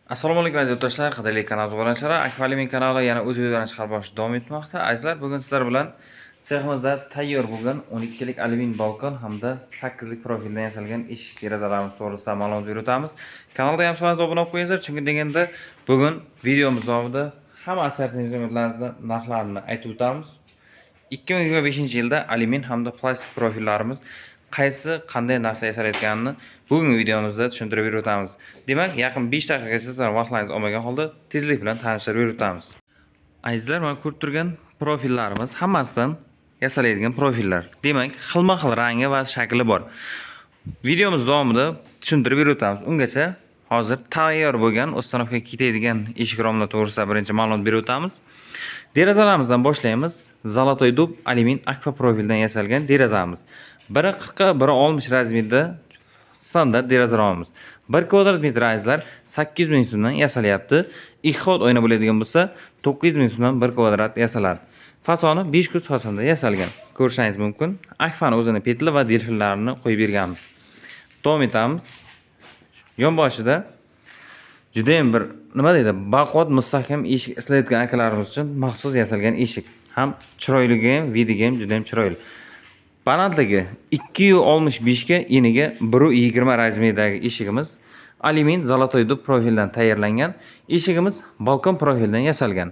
Assalomu alaykum aziz yurtdoshlar, qadrli kanal obunachilari. Akvalimin kanali yana o'z videolarini chiqarib borishda davom etmoqda. Azizlar, bugun sizlar bilan seximizda tayyor bo'lgan 12 lik alyumin balkon hamda 8 lik profildan yasalgan eshik derazalarimiz to'g'risida ma'lumot berib o'tamiz. Kanalga ham sizlar obuna bo'lib qo'yinglar, chunki deganda bugun videomiz davomida hamma assortimentlarning narxlarini aytib o'tamiz. 2025-yilda alyumin hamda plastik profillarimiz qaysi qanday narxda yasalayotganini bugungi videomizda tushuntirib berib o'tamiz. Demak, yaqin 5 daqiqagacha sizlar vaqtlaringiz olmagan holda tezlik bilan tanishtirib berib o'tamiz. Azizlar, mana ko'rib turgan profillarimiz hammasidan yasalaydigan profillar. Demak, xilma-xil rangi va shakli bor. Videomiz davomida tushuntirib berib o'tamiz. Ungacha hozir tayyor bo'lgan ustanovkaga ketadigan eshik romlar to'g'risida birinchi ma'lumot berib o'tamiz. Derazalarimizdan boshlaymiz. Zolotoy dub alyumin akfa profildan yasalgan derazamiz. 1.40 1.60 razmerda standart deraza romimiz. 1 kvadrat metr azizlar 800 ming so'mdan yasalyapti. 2 qavat oyna bo'ladigan bo'lsa 900 ming so'mdan 1 kvadrat yasaladi. Fasoni 5 ko'z fasonda yasalgan. Ko'rishingiz mumkin. Akfani o'zini petli va delfinlarini qo'yib berganmiz. Davom etamiz. Yonboshida juda ham bir nima deydi, baquvvat mustahkam eshik islayotgan akalarimiz uchun maxsus yasalgan eshik. Ham chiroyligi ham, vidigi ham juda ham chiroyli. Balandligi 2.65 ga, eniga 1.20 razmerdagi eshigimiz alyumin zolotoy dub profildan tayyorlangan. Eshigimiz balkon profildan yasalgan.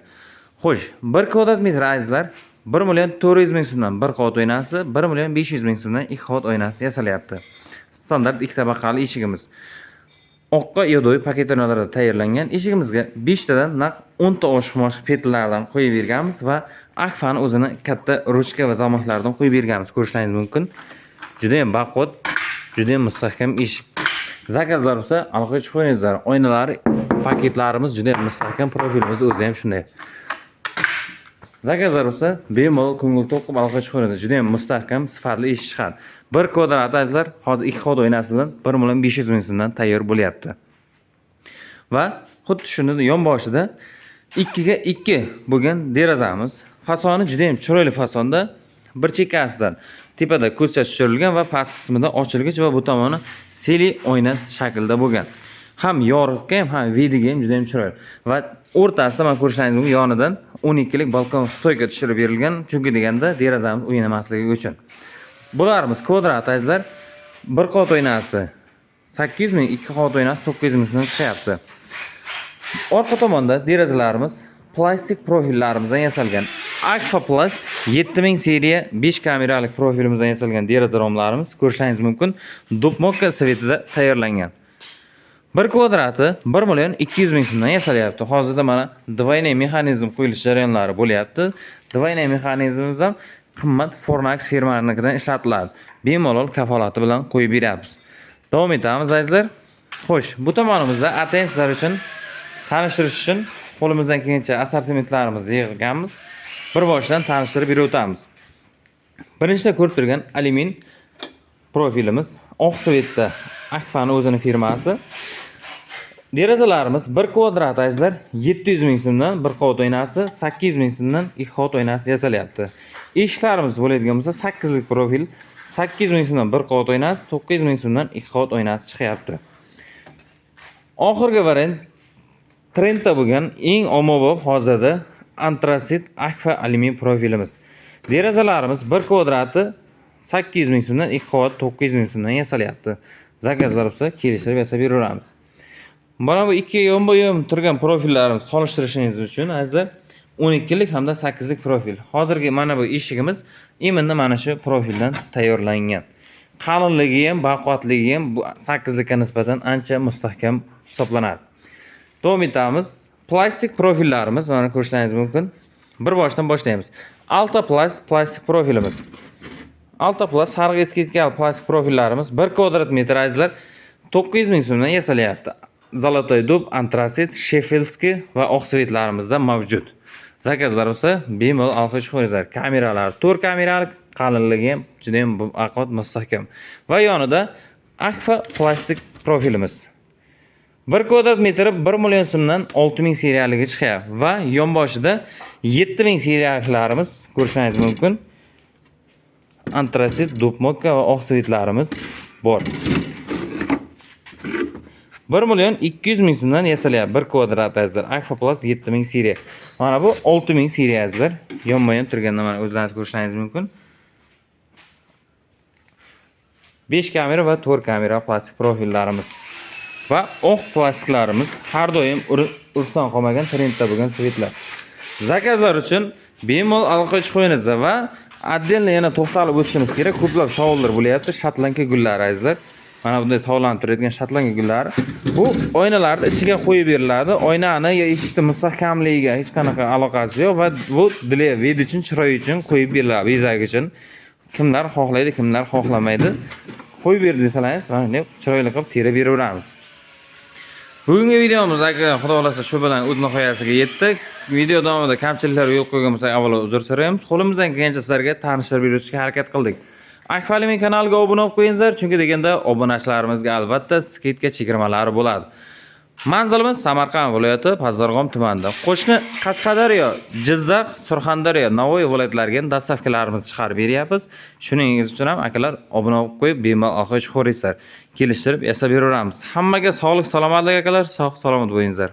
Xo'sh, 1 kvadrat metr azizlar 1.400 ming so'mdan 1 qavat oynasi, 1.500 ming so'mdan 2 qavat oynasi yasalyapti. Standart 2 tabaqali eshigimiz. Oqqa yodoy paketlarida tayyorlangan. Eshigimizga 5 tadan naq 10 ta oshiq petllardan qo'yib berganmiz va akfani o'zini katta ruchka va zamoqlardan qo'yib berganmiz. Ko'rishingiz mumkin. Juda ham baquvvat, juda ham mustahkam eshik. Zakazlar bo'lsa, aloqa chiqib qo'yingizlar. Oynalari, paketlarimiz juda ham mustahkam, profilimiz o'zi ham shunday. Zakazlar bo'lsa, bemalol ko'ngil to'qib aloqa chiqib qo'yingizlar. Juda ham mustahkam, sifatli eshik chiqadi. 1 kvadrat azizlar hozir 2 qavat oynasi bilan 1.500 ming so'mdan tayyor bo'lyapti. Va xuddi shuni yonboshida 2 ga 2 bo'lgan derazamiz. Fasoni juda ham chiroyli fasonda. Bir chekkasidan tepada ko'zcha tushirilgan va past qismida ochilgich va bu tomoni seli oyna shaklida bo'lgan. Ham yorug'ga ham vidiga ham juda ham chiroyli. Va o'rtasida mana ko'rishingiz mumkin, yonidan 12 lik balkon stoyka tushirib berilgan, chunki deganda derazamiz o'ynamasligi uchun. Bularimiz kvadrat azizlar 1 qavat oynasi 800 ming, 2 qavat oynasi 900 ming so'mdan chiqyapti. Orqa tomonda derazalarimiz plastik profillarimizdan yasalgan. Akfa Plus 7000 seriya 5 kameralik profilimizdan yasalgan deraza romlarimiz ko'rishingiz mumkin. Dubmokka svetida tayyorlangan. 1 kvadrati 1.200 ming so'mdan yasalyapti. Hozirda mana двойной mexanizm qo'yilish jarayonlari bo'lyapti. Двойной mexanizmimiz ham qimmat Fornax firmanikidan ishlatiladi. Bemalol kafolati bilan qo'yib beramiz. Davom etamiz azizlar. Xo'sh, bu tomonimizda atayin sizlar uchun tanishtirish uchun qo'limizdan kelgancha assortimentlarimizni yig'ganmiz. Bir boshdan tanishtirib berib o'tamiz. Birinchida ko'rib turgan alyumin profilimiz Oqsvetda Akfani o'zining firmasi. Derazalarimiz 1 kvadrat azizlar 700 ming so'mdan 1 qavat oynasi, 800 ming so'mdan 2 qavat oynasi yasalyapti. Eshiklarimiz bo'ladigan bo'lsa 8 lik profil 800 ming so'mdan 1 qavat oynasi, 900 ming so'mdan 2 qavat oynasi chiqyapti. Oxirgi variant trendda bo'lgan eng ommabop hozirda antratsit akfa alyumin profilimiz. Derazalarimiz 1 kvadrati 800 ming so'mdan 2 qavat 900 ming so'mdan yasalyapti. Zakazlar bo'lsa kelishtirib yasab beraveramiz. Mana bu ikki yonma-yon turgan profillarimiz solishtirishingiz uchun azizlar 12 lik hamda 8 lik profil. Hozirgi mana bu eshigimiz eminda mana shu profildan tayyorlangan. Qalinligi ham, baquvvatligi ham bu 8 likka nisbatan ancha mustahkam hisoblanadi. Davom etamiz. Plastik profillarimiz mana ko'rishingiz mumkin. Bir boshdan boshlaymiz. Alta Plus plastik profilimiz. Alta Plus sarg'i etiketgal plastik profillarimiz 1 kvadrat metr azizlar 900 ming so'mdan yasalyapti. Zolotoy dub, antratsit, sheffelskiy va oqsvetlarimizda mavjud. Zakazlar bo'lsa bemalol aloqa chiqaringizlar. Kameralar 4 kameralik, qalinligi ham juda ham baquvvat mustahkam. Va yonida akfa plastik profilimiz. 1 kvadrat metri 1 million so'mdan 6000 seriyaligi chiqyapti va yonboshida 7000 seriyalilarimiz ko'rishingiz mumkin. Antratsit, dubmokka va oqsvetlarimiz bor. 1.200.000 so'mdan yasalyapti 1 kvadrat azizlar. Aquaplus 7000 seriya. Mana bu 6000 seriya azizlar. Yonma-yon turganda mana o'zlaringiz ko'rishingiz mumkin. 5 kamera va 4 kamera plastik profillarimiz va oq plastiklarimiz har doim urfdan qolmagan trendda bo'lgan svetlar. Zakazlar uchun bemalol aloqa qilib qo'yingiz va отдельно yana to'xtalib o'tishimiz kerak. Ko'plab savollar bo'lyapti. Shotlanka gullari azizlar. Mana bunday tovlanib turadigan shotlanka gullari. Bu oynalarni ichiga qo'yib beriladi. Oynani yo eshikni mustahkamligiga hech qanaqa aloqasi yo'q va bu vid uchun, chiroy uchun qo'yib beriladi, bezak uchun. Kimlar xohlaydi, kimlar xohlamaydi. Qo'yib berdi desalaringiz, mana chiroyli qilib terib beraveramiz. Bugungi videomiz aka xudo xolasa shu bilan o'z nihoyasiga yetdik. Video davomida kamchiliklar yo'l qo'ygan bo'lsak, avvalo uzr so'raymiz. Qo'limizdan kelgancha sizlarga tanishtirib berishga harakat qildik. Akfalimin kanaliga obuna bo'lib qo'yingizlar, chunki deganda obunachilarimizga albatta skidka chegirmalari bo'ladi. Manzilimiz Samarqand viloyati Pazdarg'om tumanida. Qo'shni Qashqadaryo, Jizzax, Surxondaryo, Navoiy viloyatlariga dastavkalarimizni chiqarib beryapmiz. Shuningiz uchun ham akalar obuna bo'lib qo'yib, bemalol oxirgi xo'ringizlar. Kelishtirib yasab beraveramiz. Hammaga sog'lik, salomatlik akalar, sog' salomat bo'lingizlar.